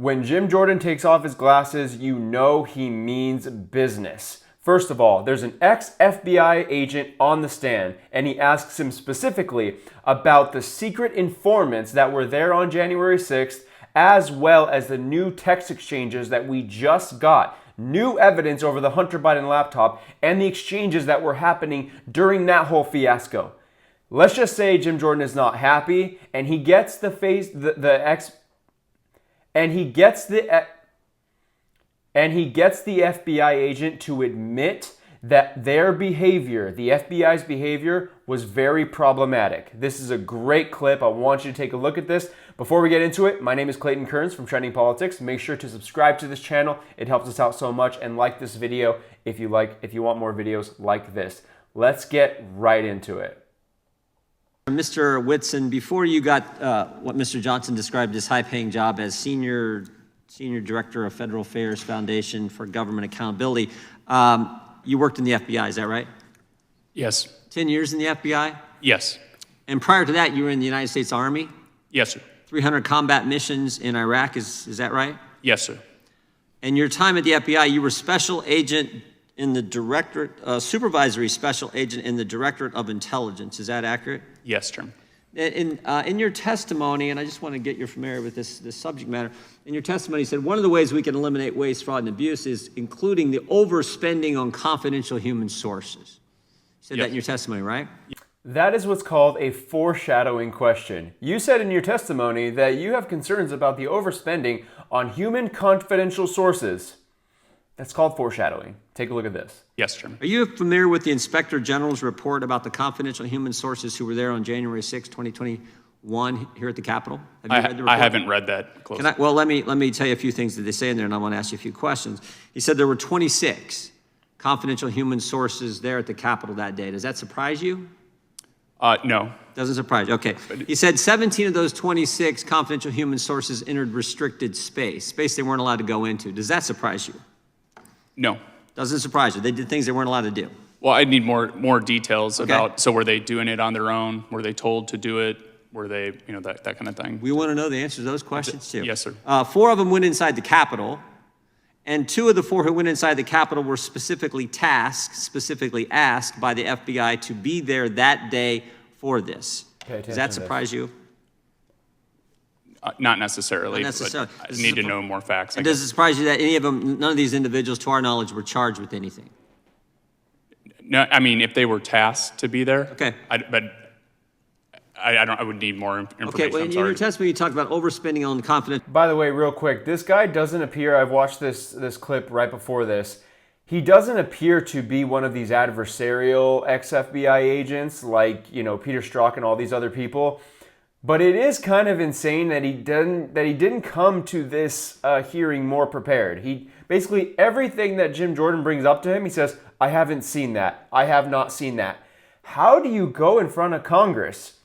When Jim Jordan takes off his glasses, you know he means business. First of all, there's an ex-FBI agent on the stand, and he asks him specifically about the secret informants that were there on January 6th, as well as the new text exchanges that we just got. New evidence over the Hunter Biden laptop and the exchanges that were happening during that whole fiasco. Let's just say Jim Jordan is not happy, and he gets the FBI agent to admit that their behavior, the FBI's behavior, was very problematic. This is a great clip. I want you to take a look at this. Before we get into it, my name is Clayton Kearns from Trending Politics. Make sure to subscribe to this channel. It helps us out so much, and like this video if you want more videos like this. Let's get right into it. Mr. Whitson, before you got what Mr. Johnson described as high-paying job as Senior Director of Federal Affairs Foundation for Government Accountability, you worked in the FBI, is that right? Yes. 10 years in the FBI? Yes. And prior to that, you were in the United States Army? Yes, sir. 300 combat missions in Iraq, is that right? Yes, sir. And your time at the FBI, you were special agent in the supervisory special agent in the Directorate of Intelligence, is that accurate? Yes, sir. In your testimony, and I just want to get you familiar with this subject matter, in your testimony you said one of the ways we can eliminate waste, fraud, and abuse is including the overspending on confidential human sources. You said that in your testimony, right? That is what's called a foreshadowing question. You said in your testimony that you have concerns about the overspending on human confidential sources. That's called foreshadowing. Take a look at this. Yes, sir. Are you familiar with the Inspector General's report about the confidential human sources who were there on January 6, 2021 here at the Capitol? Have you read the report? I haven't read that closely. Well, let me tell you a few things that they say in there, and I want to ask you a few questions. He said there were 26 confidential human sources there at the Capitol that day. Does that surprise you? No. Doesn't surprise you. Okay. He said 17 of those 26 confidential human sources entered restricted space they weren't allowed to go into. Does that surprise you? No. Doesn't surprise you. They did things they weren't allowed to do. Well, I need more details about, so were they doing it on their own? Were they told to do it? Were they, that kind of thing? We want to know the answers to those questions too. Yes, sir. 4 of them went inside the Capitol, and 2 of the 4 who went inside the Capitol were specifically asked by the FBI to be there that day for this. Does that surprise you? Not necessarily. Not necessarily. But I need to know more facts. And does it surprise you that any of them, none of these individuals, to our knowledge, were charged with anything? No, I mean, if they were tasked to be there. Okay. I would need more information. Okay, well, in your testimony, you talked about overspending on confidence. By the way, real quick, this guy doesn't appear, I've watched this clip right before this, he doesn't appear to be one of these adversarial ex-FBI agents like, Peter Strzok and all these other people. But it is kind of insane that he didn't come to this hearing more prepared. He basically, everything that Jim Jordan brings up to him, he says, I haven't seen that. I have not seen that. How do you go in front of Congress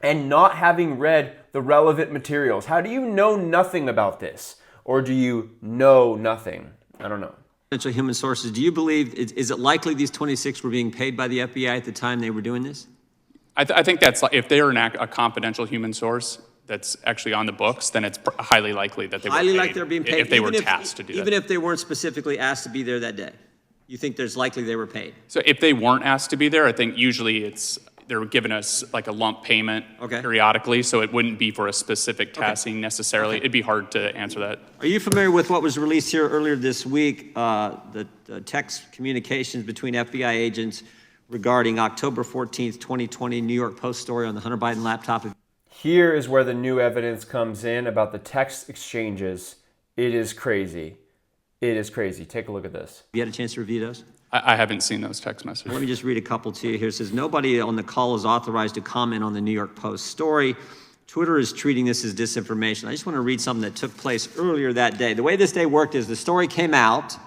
and not having read the relevant materials? How do you know nothing about this? Or do you know nothing? I don't know. Potential human sources, do you believe, is it likely these 26 were being paid by the FBI at the time they were doing this? I think that's, if they're a confidential human source that's actually on the books, then it's highly likely that they were paid. Highly likely they're being paid. If they were tasked to do that. Even if they weren't specifically asked to be there that day? You think there's likely they were paid? So if they weren't asked to be there, I think usually they're giving us like a lump payment periodically, so it wouldn't be for a specific tasking necessarily. It'd be hard to answer that. Are you familiar with what was released here earlier this week, the text communications between FBI agents regarding October 14th, 2020 New York Post story on the Hunter Biden laptop? Here is where the new evidence comes in about the text exchanges. It is crazy. It is crazy. Take a look at this. You had a chance to review those? I haven't seen those text messages. Let me just read a couple to you here. It says, nobody on the call is authorized to comment on the New York Post story. Twitter is treating this as disinformation. I just want to read something that took place earlier that day. The way this day worked is the story came out.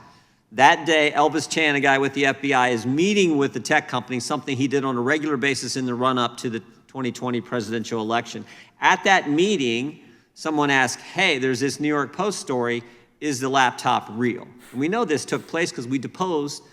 That day, Elvis Chan, a guy with the FBI, is meeting with the tech company, something he did on a regular basis in the run-up to the 2020 presidential election. At that meeting, someone asked, hey, there's this New York Post story. Is the laptop real? And we know this took place because we deposed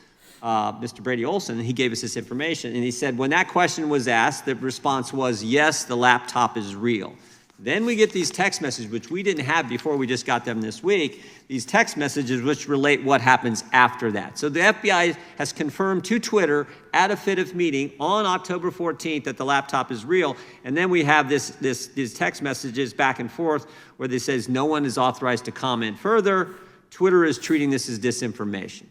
Mr. Brady Olson, and he gave us this information. And he said when that question was asked, the response was, yes, the laptop is real. Then we get these text messages, which we didn't have before, we just got them this week, these text messages which relate what happens after that. So the FBI has confirmed to Twitter at a FITF meeting on October 14th that the laptop is real. And then we have these text messages back and forth where they says no one is authorized to comment further. Twitter is treating this as disinformation.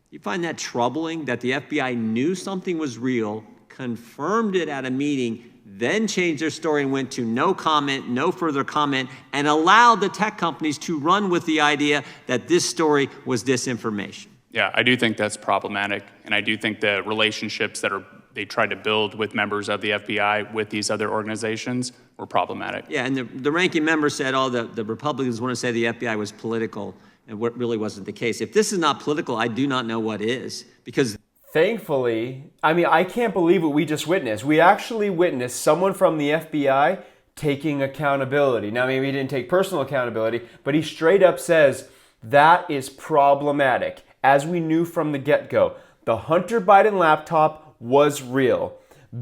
You find that troubling that the FBI knew something was real, confirmed it at a meeting, then changed their story and went to no comment, no further comment, and allowed the tech companies to run with the idea that this story was disinformation? Yeah, I do think that's problematic, and I do think the relationships that they tried to build with members of the FBI with these other organizations were problematic. Yeah, and the ranking member said, oh, the Republicans want to say the FBI was political, and what really wasn't the case. If this is not political, I do not know what is, because thankfully, I mean, I can't believe what we just witnessed. We actually witnessed someone from the FBI taking accountability. Now, maybe he didn't take personal accountability, but he straight up says that is problematic. As we knew from the get-go, the Hunter Biden laptop was real.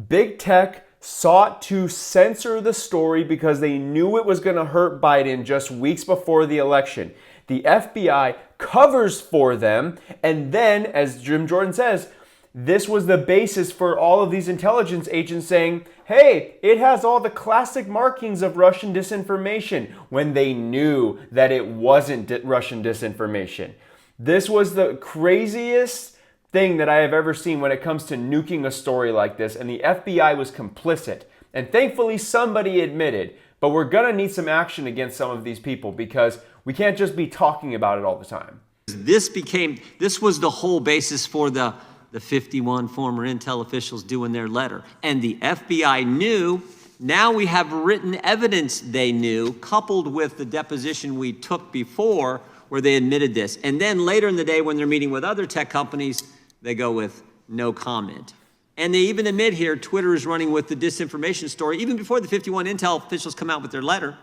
Big tech sought to censor the story because they knew it was going to hurt Biden just weeks before the election. The FBI covers for them, and then, as Jim Jordan says, this was the basis for all of these intelligence agents saying, hey, it has all the classic markings of Russian disinformation, when they knew that it wasn't Russian disinformation. This was the craziest thing that I have ever seen when it comes to nuking a story like this, and the FBI was complicit. And thankfully somebody admitted, but we're gonna need some action against some of these people because we can't just be talking about it all the time. This was the whole basis for the 51 former intel officials doing their letter. And the FBI knew. Now we have written evidence they knew, coupled with the deposition we took before where they admitted this. And then later in the day when they're meeting with other tech companies, they go with no comment. And they even admit here Twitter is running with the disinformation story. Even before the 51 intel officials come out with their letter,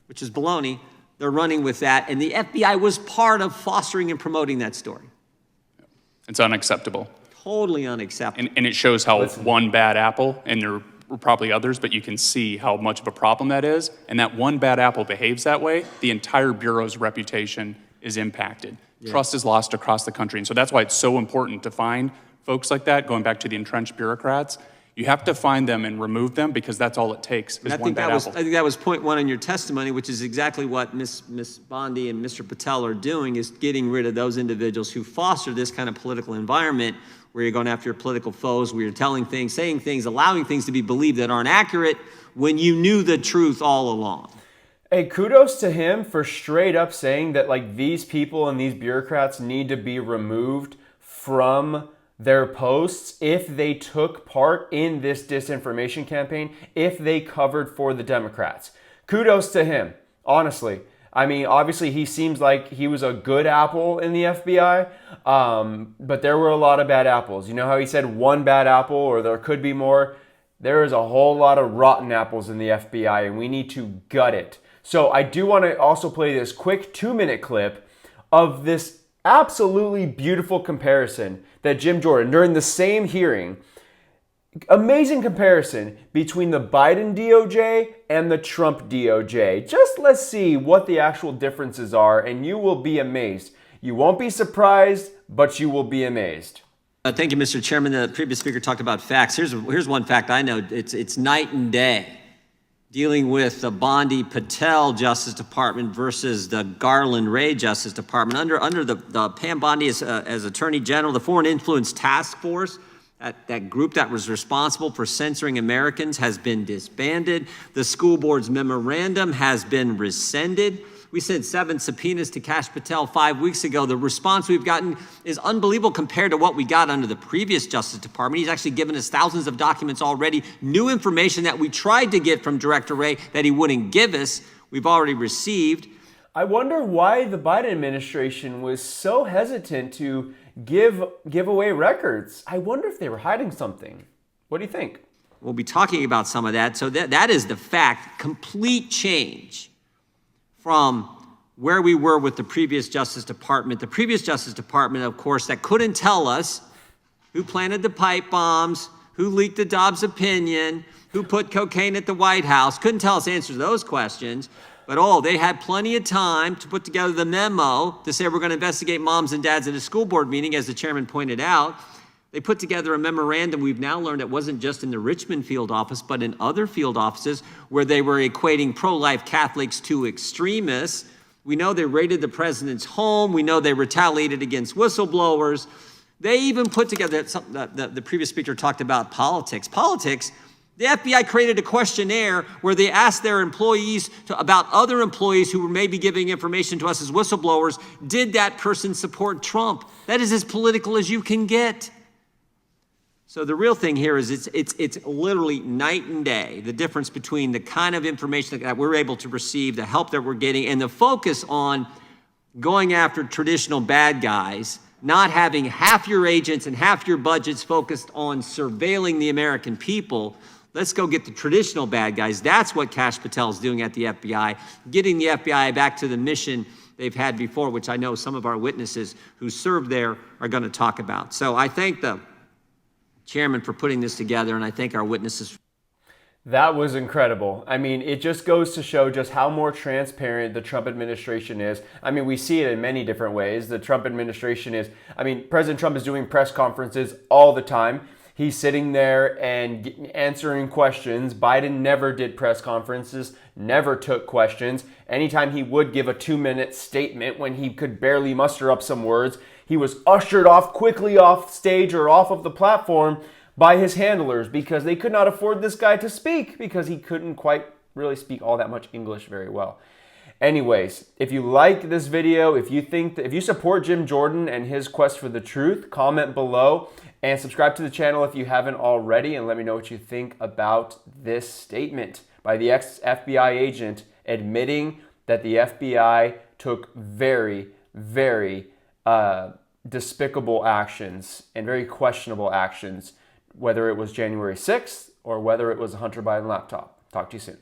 which is baloney, they're running with that. And the FBI was part of fostering and promoting that story. It's unacceptable. Totally unacceptable. And it shows how one bad apple, and there were probably others, but you can see how much of a problem that is. And that one bad apple behaves that way, the entire Bureau's reputation is impacted. Yeah. Trust is lost across the country. And so that's why it's so important to find folks like that, going back to the entrenched bureaucrats. You have to find them and remove them because that's all it takes is one bad apple. I think that was point one in your testimony, which is exactly what Ms. Bondi and Mr. Patel are doing, is getting rid of those individuals who foster this kind of political environment where you're going after your political foes, where you're telling things, saying things, allowing things to be believed that aren't accurate when you knew the truth all along. Hey, kudos to him for straight up saying that like these people and these bureaucrats need to be removed from their posts if they took part in this disinformation campaign, if they covered for the Democrats. Kudos to him, honestly. I mean, obviously he seems like he was a good apple in the FBI, but there were a lot of bad apples. You know how he said one bad apple, or there could be more? There is a whole lot of rotten apples in the FBI, and we need to gut it. So I do want to also play this quick 2-minute clip of this absolutely beautiful comparison that Jim Jordan, during the same hearing, amazing comparison between the Biden DOJ and the Trump DOJ. Just let's see what the actual differences are, and you will be amazed. You won't be surprised, but you will be amazed. Thank you, Mr. Chairman. The previous speaker talked about facts. Here's one fact I know. It's night and day dealing with the Bondi Patel Justice Department versus the Garland Ray Justice Department. Under the Pam Bondi as Attorney General, the Foreign Influence Task Force, that group that was responsible for censoring Americans, has been disbanded. The school board's memorandum has been rescinded. We sent 7 subpoenas to Kash Patel 5 weeks ago. The response we've gotten is unbelievable compared to what we got under the previous Justice Department. He's actually given us thousands of documents already, new information that we tried to get from Director Wray that he wouldn't give us, we've already received. I wonder why the Biden administration was so hesitant to give away records. I wonder if they were hiding something. What do you think? We'll be talking about some of that. So that is the fact, complete change from where we were with the previous Justice Department. The previous Justice Department, of course, that couldn't tell us who planted the pipe bombs, Who leaked the Dobbs opinion? Who put cocaine at the White House? Couldn't tell us answers to those questions. But they had plenty of time to put together the memo to say we're going to investigate moms and dads at a school board meeting, as the chairman pointed out. They put together a memorandum. We've now learned it wasn't just in the Richmond field office, but in other field offices where they were equating pro-life Catholics to extremists. We know they raided the president's home. We know they retaliated against whistleblowers. They even put together, the previous speaker talked about politics. Politics, the FBI created a questionnaire where they asked their employees about other employees who were maybe giving information to us as whistleblowers. Did that person support Trump? That is as political as you can get. So the real thing here is it's literally night and day, the difference between the kind of information that we're able to receive, the help that we're getting, and the focus on going after traditional bad guys, not having half your agents and half your budgets focused on surveilling the American people. Let's go get the traditional bad guys. That's what Kash Patel is doing at the FBI, getting the FBI back to the mission they've had before, which I know some of our witnesses who served there are going to talk about. So I thank the chairman for putting this together, and I thank our witnesses. That was incredible. I mean, it just goes to show just how more transparent the Trump administration is. I mean, we see it in many different ways. The Trump administration is, President Trump is doing press conferences all the time. He's sitting there and answering questions. Biden never did press conferences, never took questions. Anytime he would give a 2-minute statement when he could barely muster up some words, he was ushered off quickly off stage or off of the platform by his handlers because they could not afford this guy to speak because he couldn't quite really speak all that much English very well. Anyways, if you like this video, if you support Jim Jordan and his quest for the truth, comment below and subscribe to the channel if you haven't already, and let me know what you think about this statement by the ex-FBI agent admitting that the FBI took very, very despicable actions and very questionable actions, whether it was January 6th or whether it was a Hunter Biden laptop. Talk to you soon.